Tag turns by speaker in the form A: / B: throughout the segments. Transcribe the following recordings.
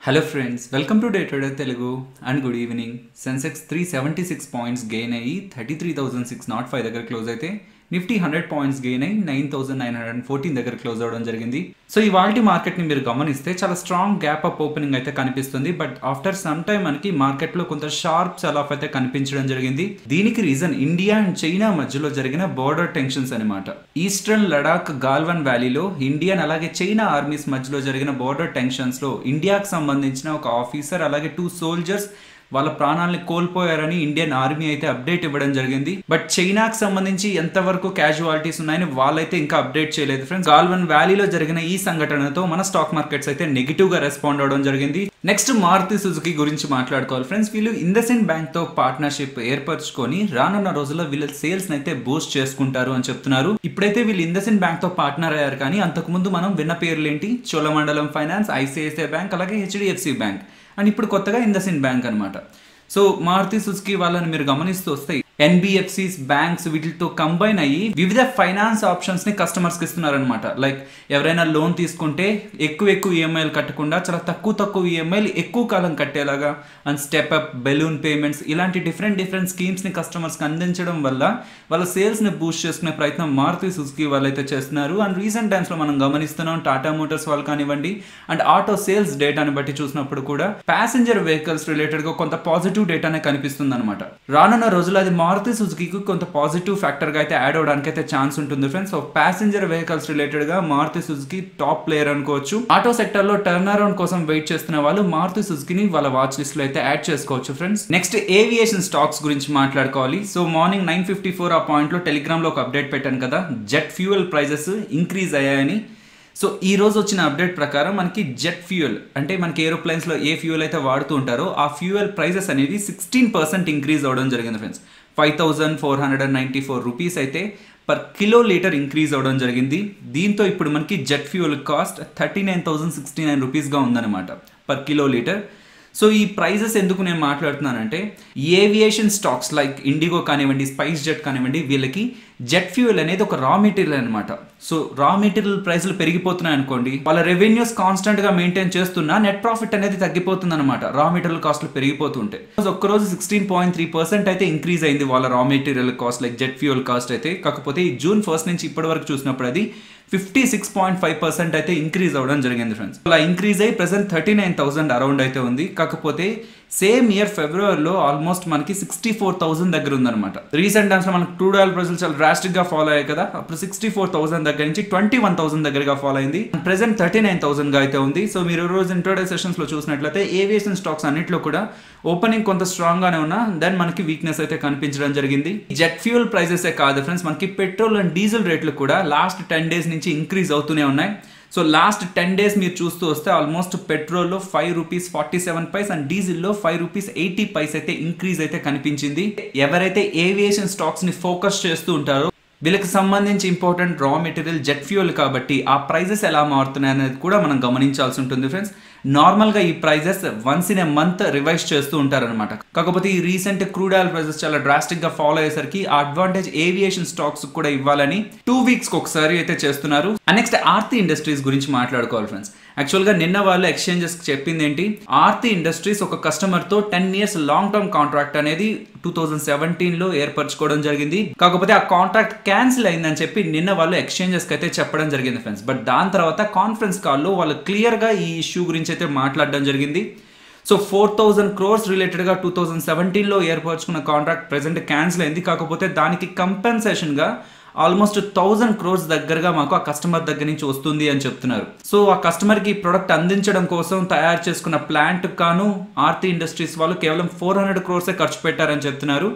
A: Hello friends, welcome to Day Trader Telugu and good evening. Sensex 376 points gain అయ్యి 33,605 దగ్గర close అయితే Nifty 100 points gain అయ్యి 9,914 దగ్గర close అవడం జరిగింది. సో ఇవాల్టి మార్కెట్ ని మీరు గమనిస్తే చాలా స్ట్రాంగ్ గ్యాప్ అప్ ఓపెనింగ్ అయితే కనిపిస్తుంది. బట్ ఆఫ్టర్ సమ్ టైమ్ మనకి మార్కెట్ లో కొంత షార్ప్ సెల్ ఆఫ్ అయితే కనిపించడం జరిగింది. దీనికి రీజన్ ఇండియా అండ్ చైనా మధ్యలో జరిగిన బోర్డర్ టెన్షన్స్ అనమాట. ఈస్టర్న్ లడాక్ గాల్వన్ వ్యాలీలో ఇండియన్ అలాగే చైనా ఆర్మీస్ మధ్యలో జరిగిన బోర్డర్ టెన్షన్స్ లో ఇండియాకు సంబంధించిన ఒక ఆఫీసర్ అలాగే 2 సోల్జర్స్ వాళ్ళ ప్రాణాలని కోల్పోయారని ఇండియన్ ఆర్మీ అయితే అప్డేట్ ఇవ్వడం జరిగింది. బట్ చైనాకి సంబంధించి ఎంతవరకు క్యాజువాలిటీస్ ఉన్నాయని వాళ్ళైతే ఇంకా అప్డేట్ చేయలేదు ఫ్రెండ్స్. గాల్వన్ వ్యాలీలో జరిగిన ఈ సంఘటనతో మన స్టాక్ మార్కెట్స్ అయితే నెగిటివ్ గా రెస్పాండ్ అవడం జరిగింది. నెక్స్ట్ మారుతి సుజుకి గురించి మాట్లాడుకోవాలి ఫ్రెండ్స్. వీళ్ళు ఇండస్ఇండ్ బ్యాంక్ తో పార్ట్నర్షిప్ ఏర్పరచుకొని రానున్న రోజుల్లో వీళ్ళ సేల్స్ అయితే బూస్ట్ చేసుకుంటారు అని చెప్తున్నారు. ఇప్పుడైతే వీళ్ళు ఇండస్ఇండ్ బ్యాంక్ తో పార్ట్నర్ అయ్యారు, కానీ అంతకు ముందు మనం విన్న పేర్లు ఏంటి? చోళమండలం ఫైనాన్స్, ఐసిఐసిఐ బ్యాంక్ అలాగే హెచ్డిఎఫ్సి బ్యాంక్ అండ్ ఇప్పుడు కొత్తగా ఇండస్ఇండ్ బ్యాంక్ అనమాట. సో మారుతి సుజుకి వాళ్ళని మీరు గమనిస్తూ వస్తే ఎన్బిఎఫ్సిస్ బ్యాంక్స్ వీటితో కంబైన్ అయ్యి వివిధ ఫైనాన్స్ ఆప్షన్స్ ని కస్టమర్స్ కి ఇస్తున్నారనమాట. లైక్ ఎవరైనా లోన్ తీసుకుంటే ఎక్కువ ఈఎంఐలు కట్టకుండా చాలా తక్కువ ఈఎంఐలు ఎక్కువ కాలం కట్టేలాగా and step up, balloon payments ఇలాంటి డిఫరెంట్ స్కీమ్స్ ని కస్టమర్స్ కి అందించడం వల్ల వాళ్ళ సేల్స్ ని బూస్ట్ చేసుకునే ప్రయత్నం మారుతి సుజుకి వాళ్ళైతే చేస్తున్నారు. అండ్ రీసెంట్ టైమ్స్ లో మనం గమనిస్తున్నాం టాటా మోటార్స్ వాళ్ళు కానివ్వండి అండ్ ఆటో సేల్స్ డేటాని బట్టి చూసినప్పుడు కూడా ప్యాసింజర్ వెహికల్స్ రిలేటెడ్ గా కొంత పాజిటివ్ డేటానే కనిపిస్తుంది అనమాట. రానున్న రోజుల్లో అది మారుతి సుజుకి కొంత పాజిటివ్ ఫ్యాక్టర్ గా అయితే యాడ్ అవడానికి అయితే ఛాన్స్ ఉంటుంది friends. So passenger vehicles related గా మారుతి సుజుకి టాప్ ప్లేయర్ అనుకోవచ్చు. ఆటో సెక్టర్ లో టర్న్ అరౌండ్ కోసం వెయిట్ చేస్తున్న వాళ్ళు మారుతి సుజుకిని వాళ్ళ వాచ్ లిస్ట్ లో అయితే యాడ్ చేసుకోవచ్చు ఫ్రెండ్స్. నెక్స్ట్ ఏవియేషన్ స్టాక్స్ గురించి మాట్లాడుకోవాలి. సో మార్నింగ్ 9:54 ఆ పాయింట్ లో టెలిగ్రామ్ లో ఒక అప్డేట్ పెట్టాను కదా, జెట్ ఫ్యూయల్ ప్రైజెస్ ఇంక్రీజ్ అయ్యాయని. సో ఈ రోజు వచ్చిన అప్డేట్ ప్రకారం మనకి జెట్ ఫ్యూయల్ అంటే మనకి ఏరోప్లేన్స్ లో ఏ ఫ్యూయల్ అయితే వాడుతూ ఉంటారో ఆ ఫ్యూయల్ ప్రైజెస్ అనేది 16% ఇంక్రీజ్ అవడం జరిగింది ఫ్రెండ్స్. 5,494 రూపీస్ అయితే పర్ కిలో లీటర్ ఇంక్రీజ్ అవడం జరిగింది. దీంతో ఇప్పుడు మనకి జెట్ ఫ్యూయల్ కాస్ట్ 39,069 రూపీస్గా ఉందన్నమాట పర్ కిలో లీటర్. సో ఈ ప్రైజెస్ ఎందుకు నేను మాట్లాడుతున్నానంటే ఏవియేషన్ స్టాక్స్ లైక్ ఇండిగో కానివ్వండి, స్పైస్ జెట్ కానివ్వండి, వీళ్ళకి జెట్ ఫ్యూయల్ అనేది ఒక రా మెటీరియల్ అనమాట. సో రా మెటీరియల్ ప్రైస్లు పెరిగిపోతున్నాయి అనుకోండి, వాళ్ళ రెవెన్యూస్ కాన్స్టెంట్ గా మెయింటైన్ చేస్తున్నా నెట్ ప్రాఫిట్ అనేది తగ్గిపోతుంది అనమాట రా మెటీరియల్ కాస్ట్లు పెరిగిపోతుంటే. ఒక్కరోజు 16.3% అయితే ఇంక్రీజ్ అయింది వాళ్ళ raw material cost like jet fuel cost అయితే. కాకపోతే ఈ జూన్ 1 నుంచి ఇప్పటి వరకు చూసినప్పుడు అది 56.5% అయితే ఇంక్రీజ్ అవ్వడం జరిగింది ఫ్రెండ్స్. అలా ఇంక్రీజ్ అయ్యి ప్రెసెంట్ 39,000 అరౌండ్ అయితే ఉంది. కాకపోతే సేమ్ ఇయర్ ఫిబ్రవరిలో ఆల్మోస్ట్ మనకి 64,000 దగ్గర ఉందన్నమాట. రీసెంట్ టైమ్స్ లో మనకి క్రూడ్ ఆయిల్ ప్రైసులు చాలా డ్రాస్టిక్ గా ఫాలో అయ్యాయి కదా, అప్పుడు 64,000 దగ్గర నుంచి 21,000 దగ్గరగా ఫాలో అయింది. ప్రెసెంట్ 39,000 గా అయితే ఉంది. సో మీరు రోజు ఇంట్రోడే సెషన్స్ లో చూసినట్లయితే ఏవియేషన్ స్టాక్స్ అన్నిట్లో కూడా ఓపెనింగ్ కొంత స్ట్రాంగ్ గానే ఉన్నా దెన్ మనకి వీక్నెస్ అయితే కనిపించడం జరిగింది. జెట్ ఫ్యూయల్ ప్రైజెస్ కాదు ఫ్రెండ్స్, మనకి పెట్రోల్ అండ్ డీజిల్ రేట్లు కూడా లాస్ట్ 10 డేస్ నుంచి ఇంక్రీజ్ అవుతూనే ఉన్నాయి. సో లాస్ట్ 10 డేస్ మీరు చూస్తూ వస్తే ఆల్మోస్ట్ పెట్రోల్లో 5 రూపీస్ 47 పైస్ అండ్ డీజిల్లో 5 రూపీస్ 80 పైస్ అయితే ఇంక్రీజ్ అయితే కనిపించింది. ఎవరైతే ఏవియేషన్ స్టాక్స్ ని ఫోకస్ చేస్తూ ఉంటారో వీళ్ళకి సంబంధించి important raw material jet fuel కాబట్టి ఆ ప్రైజెస్ ఎలా మారుతున్నాయి అనేది కూడా మనం గమనించాల్సి ఉంటుంది ఫ్రెండ్స్. నార్మల్గా ఈ prices once in a month revise చేస్తూ ఉంటారనమాట. కాకపోతే ఈ రీసెంట్ క్రూడ్ ఆయిల్ ప్రైజెస్ చాలా డ్రాస్టిక్ గా ఫాలో అయ్యేసరికి ఆ అడ్వాంటేజ్ ఏవియేషన్ స్టాక్స్ కూడా ఇవ్వాలని 2 వీక్స్ ఒకసారి అయితే చేస్తున్నారు. నెక్స్ట్ ఆర్తి ఇండస్ట్రీస్ గురించి మాట్లాడుకోవాలి ఫ్రెండ్స్. యాక్చువల్గా నిన్న వాళ్ళు ఎక్స్చేంజెస్ చెప్పింది ఏంటి, ఆర్తి ఇండస్ట్రీస్ ఒక కస్టమర్ తో 10 years లాంగ్ టర్మ్ కాంట్రాక్ట్ అనేది 2017లో ఏర్పరచుకోవడం జరిగింది. కాకపోతే ఆ కాంట్రాక్ట్ క్యాన్సిల్ అయిందని చెప్పి నిన్న వాళ్ళు ఎక్స్చేంజెస్ అయితే చెప్పడం జరిగింది ఫ్రెండ్స్. బట్ దాని తర్వాత కాన్ఫరెన్స్ కాల్లో వాళ్ళు క్లియర్ గా ఈ ఇష్యూ గురించి అయితే మాట్లాడడం జరిగింది. సో 4,000 crores రిలేటెడ్ గా 2017లో ఏర్పరచుకున్న కాంట్రాక్ట్ ప్రెసెంట్ క్యాన్సిల్ అయింది. కాకపోతే దానికి కంపెన్సేషన్ గా ఆల్మోస్ట్ 1,000 crores దగ్గరగా మాకు ఆ కస్టమర్ దగ్గర నుంచి వస్తుంది అని చెప్తున్నారు. సో ఆ కస్టమర్ కి ప్రొడక్ట్ అందించడం కోసం తయారు చేసుకున్న ప్లాంట్ కాను ఆర్తి ఇండస్ట్రీస్ వాళ్ళు కేవలం 400 crores ఖర్చు పెట్టారని చెప్తున్నారు.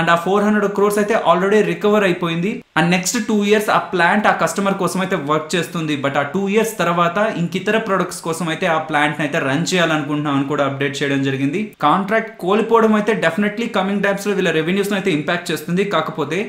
A: అండ్ ఆ 400 crores అయితే ఆల్రెడీ రికవర్ అయిపోయింది. అండ్ నెక్స్ట్ 2 years ఆ ప్లాంట్ ఆ కస్టమర్ కోసం అయితే వర్క్ చేస్తుంది. బట్ ఆ 2 years తర్వాత ఇంకితర ప్రొడక్ట్స్ కోసం అయితే ఆ ప్లాంట్ అయితే రన్ చేయాలనుకుంటున్నాం అని కూడా అప్డేట్ చేయడం జరిగింది. కాంట్రాక్ట్ కోల్పోవడం అయితే డెఫినెట్లీ కమింగ్ టైమ్స్ లో వీళ్ళ రెవెన్యూస్ అయితే ఇంపాక్ట్ చేస్తుంది. కాకపోతే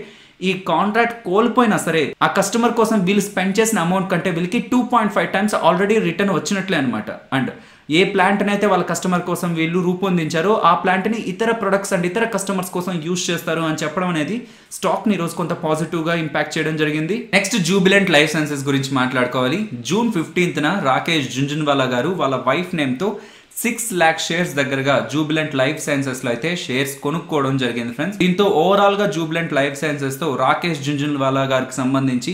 A: ఈ కాంట్రాక్ట్ కోల్పోయినా సరే ఆ కస్టమర్ కోసం వీళ్ళు స్పెండ్ చేసిన అమౌంట్ కంటే వీళ్ళకి 2.5 times ఆల్రెడీ రిటర్న్ వచ్చినట్లే అనమాట. అండ్ ఏ ప్లాంట్ అయితే వాళ్ళ కస్టమర్ కోసం వీళ్ళు రూపొందించారో ఆ ప్లాంట్ ని ఇతర ప్రొడక్ట్స్ అండ్ ఇతర కస్టమర్స్ కోసం యూజ్ చేస్తారు అని చెప్పడం అనేది స్టాక్ ని రోజు కొంత పాజిటివ్ గా ఇంపాక్ట్ చేయడం జరిగింది. నెక్స్ట్ జూబిలెంట్ లైఫ్ సైన్సెస్ గురించి మాట్లాడుకోవాలి. జూన్ 15న రాకేష్ జుంజున్వాలా గారు వాళ్ళ వైఫ్ నేమ్ తో 6 lakh షేర్స్ దగ్గరగా జూబిలెంట్ లైఫ్ సైన్సెస్ లో అయితే షేర్స్ కొనుక్కోవడం జరిగింది ఫ్రెండ్స్. దీంతో ఓవరాల్ గా జూబిలెంట్ లైఫ్ సైన్సెస్ తో రాకేష్ జుంజున్వాలా గారికి సంబంధించి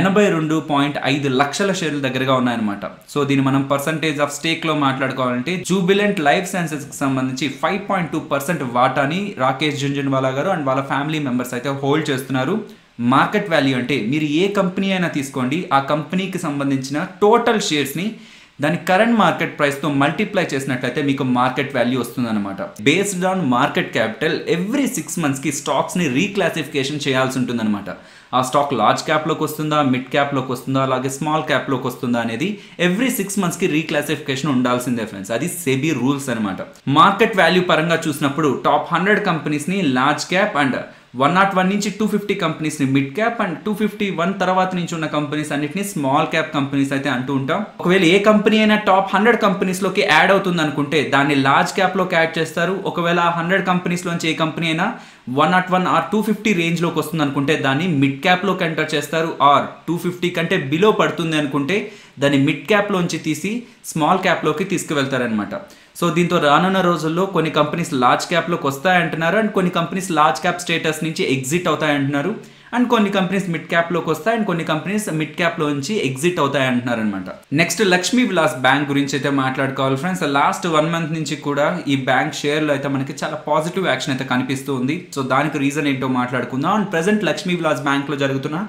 A: 82.5 లక్షల షేర్లు దగ్గరగా ఉన్నాయన్నమాట. సో దీన్ని మనం పర్సంటేజ్ ఆఫ్ స్టేక్ లో మాట్లాడుకోవాలంటే జూబిలెంట్ లైఫ్ సైన్సెస్ కి సంబంధించి 5.2% వాటాని రాకేష్ జుంజున్వాలా గారు అండ్ వాళ్ళ ఫ్యామిలీ మెంబర్స్ అయితే హోల్డ్ చేస్తున్నారు. మార్కెట్ వాల్యూ అంటే మీరు ఏ కంపెనీ అయినా తీసుకోండి, ఆ కంపెనీకి సంబంధించిన టోటల్ షేర్స్ ని దాని కరెంట్ మార్కెట్ ప్రైస్ తో మల్టిప్లై చేసినట్లయితే మీకు మార్కెట్ వాల్యూ వస్తుంది అనమాట. Based on market capital every 6 months కి స్టాక్స్ ని రీక్లాసిఫికేషన్ చేయాల్సి ఉంటుంది అనమాట. ఆ స్టాక్ లార్జ్ క్యాప్ లోకి వస్తుందా, మిడ్ క్యాప్ లోకి వస్తుందా, అలాగే స్మాల్ క్యాప్ లోకి వస్తుందా అనేది ఎవ్రీ 6 months కి రీక్లాసిఫికేషన్ ఉండాల్సిందే ఫ్రెండ్స్. అది సెబీ రూల్స్ అనమాట. మార్కెట్ వాల్యూ పరంగా చూసినప్పుడు టాప్ 100 కంపెనీస్ ని లార్జ్ క్యాప్ అండ్ 101 నుంచి 250 కంపెనీస్ ని మిడ్ క్యాప్ అండ్ 251 తర్వాత నుంచి ఉన్న కంపెనీస్ అన్నిటిని స్మాల్ క్యాప్ కంపెనీస్ అయితే అంటూ ఉంటాం. ఒకవేళ ఏ కంపెనీ అయినా టాప్ 100 కంపెనీస్ లోకి యాడ్ అవుతుంది అనుకుంటే దాన్ని లార్జ్ క్యాప్ లోకి యాడ్ చేస్తారు. ఒకవేళ 100 కంపెనీస్ లోంచి ఏ కంపెనీ అయినా 101 ఆర్ 250 రేంజ్ లోకి వస్తుంది అనుకుంటే దాన్ని మిడ్ క్యాప్ లోకి ఎంటర్ చేస్తారు. ఆర్ 250 కంటే బిలో పడుతుంది అనుకుంటే దాన్ని మిడ్ క్యాప్ లోంచి తీసి స్మాల్ క్యాప్ లోకి తీసుకువెళ్తారనమాట. సో దీంతో రానున్న రోజుల్లో కొన్ని కంపెనీస్ లార్జ్ క్యాప్ లోకి వస్తాయంటున్నారు అండ్ కొన్ని కంపెనీస్ లార్జ్ క్యాప్ స్టేటస్ నుంచి ఎగ్జిట్ అవుతాయంటున్నారు అండ్ కొన్ని కంపెనీస్ మిడ్ క్యాప్ లోకి వస్తాయి అండ్ కొన్ని కంపెనీస్ మిడ్ క్యాప్ లో నుంచి ఎగ్జిట్ అవుతాయంటున్నారు అనమాట. నెక్స్ట్ లక్ష్మీ విలాస్ బ్యాంక్ గురించి అయితే మాట్లాడుకోవాలి ఫ్రెండ్స్. లాస్ట్ 1 month నుంచి కూడా ఈ బ్యాంక్ షేర్ లో అయితే మనకి చాలా పాజిటివ్ యాక్షన్ అయితే కనిపిస్తూ ఉంది. సో దానికి రీజన్ ఏంటో మాట్లాడుకుందాం and present Lakshmi Vilas bank లో జరుగుతున్న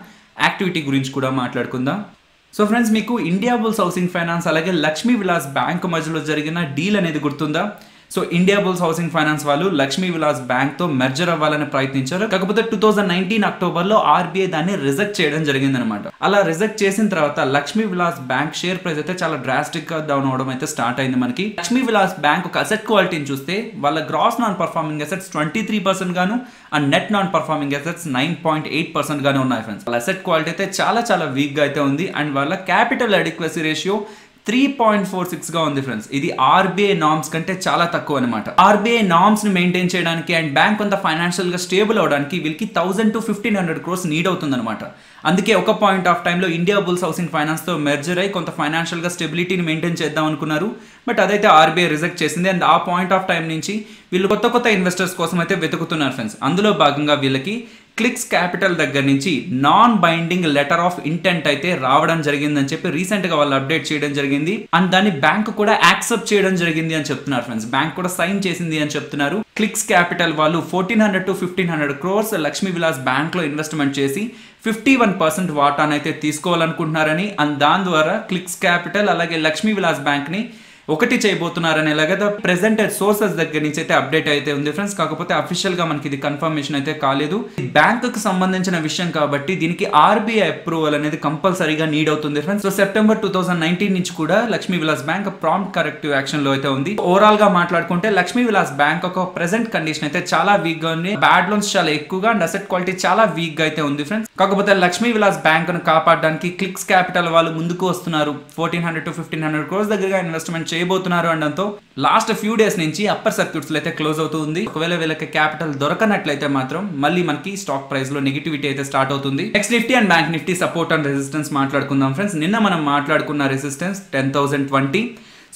A: యాక్టివిటీ గురించి కూడా మాట్లాడుకుందాం. సో ఫ్రెండ్స్, మీకు ఇండియా బుల్స్ హౌసింగ్ ఫైనాన్స్ అలాగే లక్ష్మీ విలాస్ బ్యాంక్ మధ్యలో జరిగిన డీల్ అనేది గుర్తుందా? So India bulls housing finance వాళ్ళు లక్ష్మీ విలాస్ బ్యాంక్ తో మెర్జర్ అవ్వాలని ప్రయత్నించారు. కాకపోతే 2019 అక్టోబర్ లో ఆర్బీఐ దాన్ని రిజెక్ట్ చేయడం జరిగింది అనమాట. అలా రిజెక్ట్ చేసిన తర్వాత Lakshmi Vilas bank share price అయితే చాలా డ్రాస్టిక్ గా డౌన్ అవడం అయితే స్టార్ట్ అయింది మనకి. లక్ష్మీ విలాస్ బ్యాంక్ ఒక అసెట్ క్వాలిటీని చూస్తే వాళ్ళ గ్రాస్ నాన్ పర్ఫార్మింగ్ అసెట్స్ 23% గాను and net non performing assets 9.8% గానే ఉన్నాయి ఫ్రెండ్స్. వాళ్ళ అసెట్ క్వాలిటీ అయితే చాలా వీక్ గా అయితే ఉంది అండ్ వాళ్ళ క్యాపిటల్ అడిక్వసీ రేషియో 3.46 గా ఉంది ఫ్రెండ్స్. ఇది ఆర్బీఐ నార్మ్స్ కంటే చాలా తక్కువ అనమాట. ఆర్బీఐ నార్మ్స్ ని మెయింటైన్ చేయడానికి అండ్ బ్యాంక్ కొంత ఫైనాన్షియల్ గా స్టేబుల్ అవడానికి వీళ్ళకి 1000 to 1500 crores నీడ్ అవుతుంది అనమాట. అందుకే ఒక పాయింట్ ఆఫ్ టైంలో ఇండియా బుల్స్ హౌసింగ్ ఫైనాన్స్ తో మెర్జర్ అయ్యి కొంత ఫైనాన్షియల్ గా స్టెబిలిటీని మెయింటైన్ చేద్దాం అనుకున్నారు. బట్ అదైతే ఆర్బీఐ రిజెక్ట్ చేసింది అండ్ ఆ పాయింట్ ఆఫ్ టైం నుంచి వీళ్ళు కొత్త ఇన్వెస్టర్స్ కోసం అయితే వెతుకుతున్నారు ఫ్రెండ్స్. అందులో భాగంగా వీళ్ళకి క్లిక్స్ క్యాపిటల్ దగ్గర నుంచి non binding letter of intent అయితే రావడం జరిగిందని చెప్పి రీసెంట్ గా వాళ్ళు అప్డేట్ చేయడం జరిగింది అండ్ దాన్ని బ్యాంక్ కూడా యాక్సెప్ట్ చేయడం జరిగింది అని చెప్తున్నారు ఫ్రెండ్స్. బ్యాంక్ కూడా సైన్ చేసింది అని చెప్తున్నారు. క్లిక్స్ క్యాపిటల్ వాళ్ళు 1400 to 1500 crores Lakshmi Vilas bank లో ఇన్వెస్ట్మెంట్ చేసి 51% వాటానైతే తీసుకోవాలనుకుంటున్నారని అండ్ దాని ద్వారా క్లిక్స్ క్యాపిటల్ అలాగే లక్ష్మీ విలాస్ బ్యాంక్ ని ఒకటి చేయబోతున్నారని ఎలాగైతే ప్రెసెంట్ సోర్సెస్ దగ్గర నుంచి అయితే అప్డేట్ అయితే ఉంది ఫ్రెండ్స్. కాకపోతే అఫీషియల్ గా మనకి ఇది కన్ఫర్మేషన్ అయితే కాలేదు. బ్యాంక్ కు సంబంధించిన విషయం కాబట్టి దీనికి ఆర్బీఐ అప్రూవల్ అనేది కంపల్సరీగా నీడ్ అవుతుంది ఫ్రెండ్స్. సో సెప్టెంబర్ 2019 నుంచి కూడా Lakshmi Vilas bank prompt corrective action లో అయితే ఉంది. ఓవరాల్ గా మాట్లాడుకుంటే లక్ష్మీ విలాస్ బ్యాంక్ ఒక ప్రెసెంట్ కండిషన్ అయితే చాలా వీక్ గా ఉంది. బ్యాడ్ లోన్స్ చాలా ఎక్కువగా అండ్ అసెట్ క్వాలిటీ చాలా వీక్ గా అయితే ఉంది ఫ్రెండ్స్. కాకపోతే లక్ష్మీ విలాస్ బ్యాంక్ ను కాపాడడానికి క్లిక్స్ క్యాపిటల్ వాళ్ళు ముందుకు వస్తున్నారు. 1400 to 1500 crores దగ్గరగా ఇన్వెస్ట్మెంట్ చేయబోతున్నారు అనడంతో లాస్ట్ ఫ్యూ డేస్ నుంచి అప్పర్ సర్క్యూట్స్ లో అయితే క్లోజ్ అవుతుంది. ఒకవేళ వీళ్ళకి క్యాపిటల్ దొరకనట్లయితే మాత్రం మళ్ళీ మనకి స్టాక్ ప్రైస్ లో నెగిటివిటీ అయితే స్టార్ట్ అవుతుంది. Next Nifty and bank Nifty support and resistance మాట్లాడుకుందాం ఫ్రెండ్స్. నిన్న మనం మాట్లాడుకున్న రెసిస్టెన్స్ 10,020.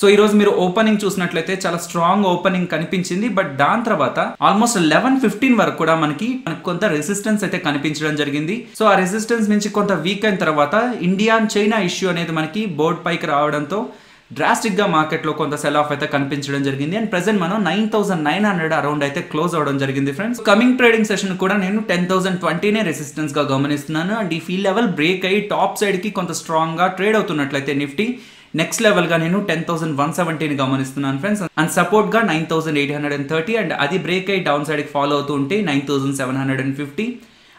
A: సో ఈ రోజు మీరు ఓపెనింగ్ చూసినట్లయితే చాలా స్ట్రాంగ్ ఓపెనింగ్ కనిపించింది. బట్ దాని తర్వాత ఆల్మోస్ట్ 11:15 వరకు కూడా మనకి కొంత రెసిస్టెన్స్ అయితే కనిపించడం జరిగింది. సో ఆ రెసిస్టెన్స్ నుంచి కొంత వీక్ అయిన తర్వాత ఇండియా అండ్ చైనా ఇష్యూ అనేది మనకి బోర్డ్ పైకి రావడంతో డ్రాస్టిక్ గా మార్కెట్ లో కొంత సెల్ ఆఫ్ అయితే కనిపించడం జరిగింది అండ్ ప్రెసెంట్ మనం 9,900 అరౌండ్ అయితే క్లోజ్ అవడం జరిగింది ఫ్రెండ్స్. కమింగ్ ట్రేడింగ్ సెషన్ కూడా నేను 10,020 రెసిస్టెన్స్ గా గమనిస్తున్నాను అండ్ ఈ ఫీల్ లెవెల్ బ్రేక్ అయ్యి టాప్ సైడ్ కి కొంత స్ట్రాంగ్ గా ట్రేడ్ అవుతున్నట్లయితే నిఫ్టీ నెక్స్ట్ లెవెల్ గా నేను 10,170 గమనిస్తున్నాను ఫ్రెండ్స్ అండ్ సపోర్ట్ గా 9,830 అండ్ అది బ్రేక్ అయ్యి డౌన్ సైడ్ కి ఫాలో అవుతూ ఉంటే 9,750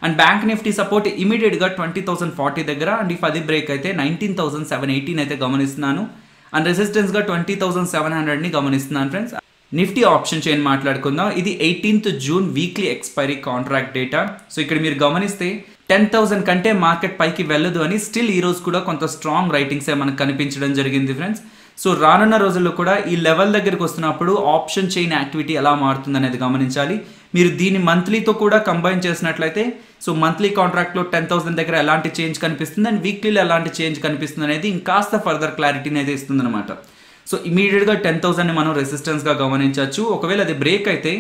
A: and bank Nifty support immediate గా 20,040 దగ్గర అండ్ ఇఫ్ అది బ్రేక్ అయితే 19,718 అయితే గమనిస్తున్నాను అండ్ రెసిస్టెన్స్ గా 20,700 గమనిస్తున్నాను ఫ్రెండ్స్. నిఫ్టీ ఆప్షన్ చైన్ మాట్లాడుకుందాం. ఇది 18th June weekly expiry contract data. So ఇక్కడ మీరు గమనిస్తే 10,000 కంటే మార్కెట్ పైకి వెళ్ళదు అని స్టిల్ ఈ రోజు కూడా కొంత స్ట్రాంగ్ రైటింగ్స్ మనకు కనిపించడం జరిగింది ఫ్రెండ్స్. సో రానున్న రోజుల్లో కూడా ఈ లెవెల్ దగ్గరికి వస్తున్నప్పుడు ఆప్షన్ చైన్ యాక్టివిటీ ఎలా మారుతుంది అనేది గమనించాలి. మీరు దీన్ని మంత్లీతో కూడా కంబైన్ చేసినట్లయితే సో మంత్లీ కాంట్రాక్ట్లో 10,000 దగ్గర ఎలాంటి చేంజ్ కనిపిస్తుంది అండ్ వీక్లీలో ఎలాంటి చేంజ్ కనిపిస్తుంది అనేది ఇంకాస్త ఫర్దర్ క్లారిటీని అయితే ఇస్తుంది అనమాట. సో ఇమీడియట్గా 10,000ని మనం రెసిస్టెన్స్గా గమనించవచ్చు. ఒకవేళ అది బ్రేక్ అయితే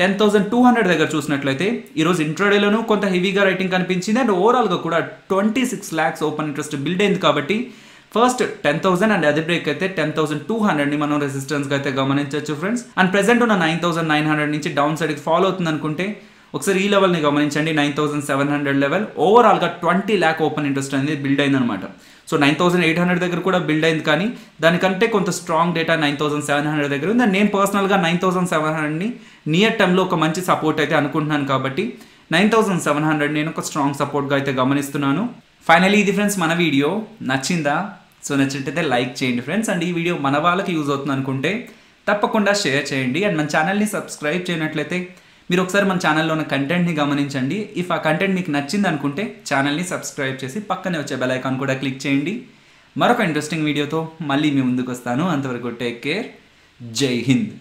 A: 10,200 దగ్గర చూసినట్లయితే ఈరోజు ఇంట్రాడేలోనూ కొంత హెవీగా రైటింగ్ కనిపించింది అండ్ ఓవరాల్గా కూడా 26 lakhs ఓపెన్ ఇంట్రెస్ట్ బిల్డ్ అయింది. కాబట్టి ఫస్ట్ 10,000 అండ్ అది బ్రేక్ అయితే 10,200ని మనం రెసిస్టెన్స్గా అయితే గమనించవచ్చు ఫ్రెండ్స్. అండ్ ప్రెసెంట్ ఉన్న 9,900 నుంచి డౌన్ సైడ్కి ఫాలో అవుతుంది అనుకుంటే ఒకసారి ఈ లెవెల్ని గమనించండి, 9,700 లెవెల్. ఓవరాల్గా 20 lakh ఓపెన్ ఇంట్రెస్ట్ అనేది బిల్డ్ అయిందనమాట. సో 9,800 దగ్గర కూడా బిల్డ్ అయింది, కానీ దానికంటే కొంత స్ట్రాంగ్ డేటా 9,700 దగ్గర ఉంది. అండ్ నేను పర్సనల్గా 9,700ని నియర్ టర్మ్లో ఒక మంచి సపోర్ట్ అయితే అనుకుంటున్నాను. కాబట్టి 9,700 నేను ఒక స్ట్రాంగ్ సపోర్ట్గా అయితే గమనిస్తున్నాను. ఫైనలీ ఇది ఫ్రెండ్స్ మన వీడియో నచ్చిందా? సో నచ్చినట్టయితే లైక్ చేయండి ఫ్రెండ్స్. అండ్ ఈ వీడియో మన వాళ్ళకి యూజ్ అవుతుంది అనుకుంటే తప్పకుండా షేర్ చేయండి. అండ్ మన ఛానల్ని సబ్స్క్రైబ్ చేయనట్లయితే మీరు ఒకసారి మన ఛానల్లో ఉన్న కంటెంట్ని గమనించండి. ఇఫ్ ఆ కంటెంట్ మీకు నచ్చింది అనుకుంటే ఛానల్ని సబ్స్క్రైబ్ చేసి పక్కనే వచ్చే బెల్ ఐకాన్ కూడా క్లిక్ చేయండి. మరొక ఇంట్రెస్టింగ్ వీడియోతో మళ్ళీ మీ ముందుకు వస్తాను. అంతవరకు టేక్ కేర్. జై హింద్.